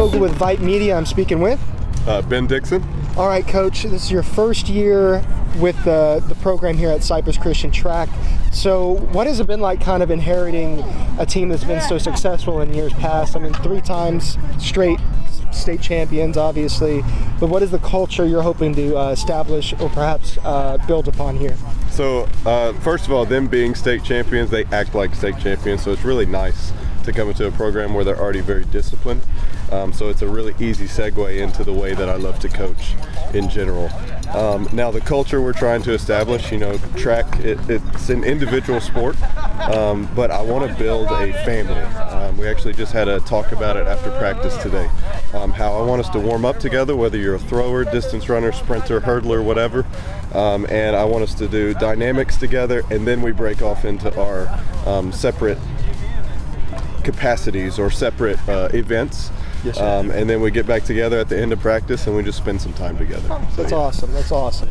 Vogel with VYPE Media. I'm speaking with Ben Dixon. All right, Coach, this is your first year with the program here at Cypress Christian Track. So what has it been like kind of inheriting a team that's been so successful in years past? I mean, 3 times straight state champions, obviously, but what is the culture you're hoping to establish or perhaps build upon here? So first of all, them being state champions, they act like state champions, so it's really nice to come into a program where they're already very disciplined. So it's a really easy segue into the way that I love to coach in general. Now the culture we're trying to establish, track, it's an individual sport, but I want to build a family. We actually just had a talk about it after practice today, how I want us to warm up together, whether you're a thrower, distance runner, sprinter, hurdler, whatever, and I want us to do dynamics together, and then we break off into our separate capacities or separate events. Yes, and then we get back together at the end of practice and we just spend some time together. That's awesome. That's awesome.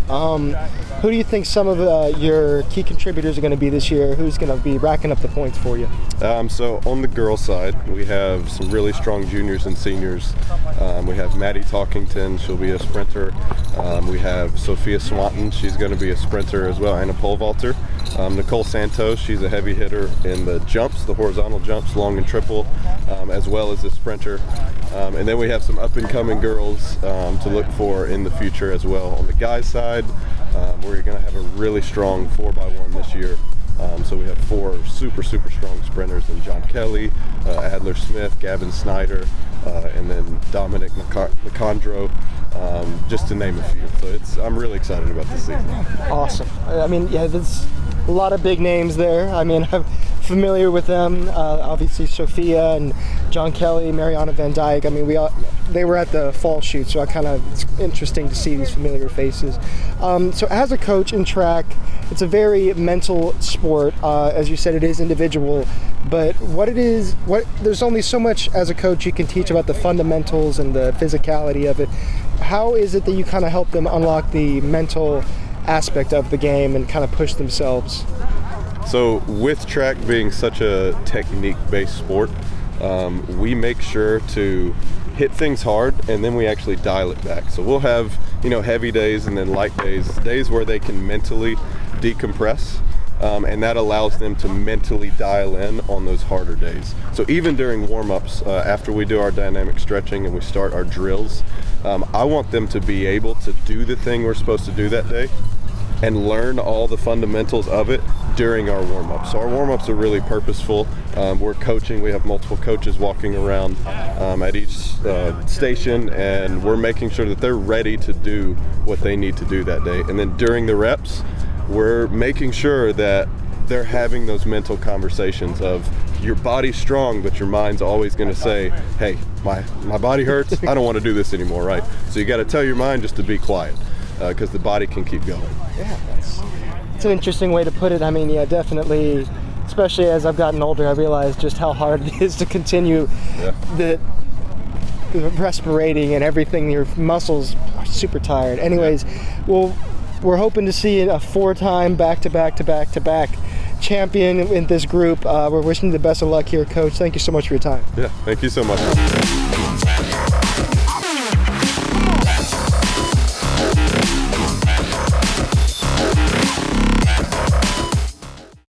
Who do you think some of your key contributors are going to be this year? Who's going to be racking up the points for you? So on the girls' side, we have some really strong juniors and seniors. We have Maddie Talkington. She'll be a sprinter. We have Sophia Swanton. She's going to be a sprinter as well and a pole vaulter. Nicole Santos. She's a heavy hitter in the jumps, the horizontal jumps, long and triple, as well as a sprinter. And then we have some up-and-coming girls to look for in the future as well. On the guys' side, we're going to have a really strong 4x1 this year. So we have 4 super strong sprinters in John Kelly, Adler Smith, Gavin Snyder, and then Dominic Nicandro, just to name a few. So I'm really excited about this season. Awesome. I mean, yeah, there's a lot of big names there. I mean, I'm familiar with them. Obviously, Sophia and John Kelly, Mariana Van Dyke. I mean, they were at the fall shoot, so it's interesting to see these familiar faces. So as a coach in track, it's a very mental sport. As you said, it is individual, but there's only so much as a coach you can teach about the fundamentals and the physicality of it. How is it that you kind of help them unlock the mental aspect of the game and kind of push themselves? So with track being such a technique-based sport, we make sure to hit things hard and then we actually dial it back. So we'll have heavy days and then light days where they can mentally decompress, and that allows them to mentally dial in on those harder days. So even during warm-ups, after we do our dynamic stretching and we start our drills, I want them to be able to do the thing we're supposed to do that day and learn all the fundamentals of it during our warm-ups. So our warm-ups are really purposeful. We're coaching, we have multiple coaches walking around at each station, and we're making sure that they're ready to do what they need to do that day. And then during the reps, we're making sure that they're having those mental conversations of your body's strong, but your mind's always going to say, hey, my body hurts, I don't want to do this anymore, right? So you got to tell your mind just to be quiet, because the body can keep going. Yeah, it's an interesting way to put it. I mean, yeah, definitely, especially as I've gotten older, I realize just how hard it is to continue the respirating and everything. Your muscles are super tired. Anyways, well, we're hoping to see a 4-time back-to-back champion in this group. We're wishing you the best of luck here, Coach. Thank you so much for your time. Yeah, thank you so much.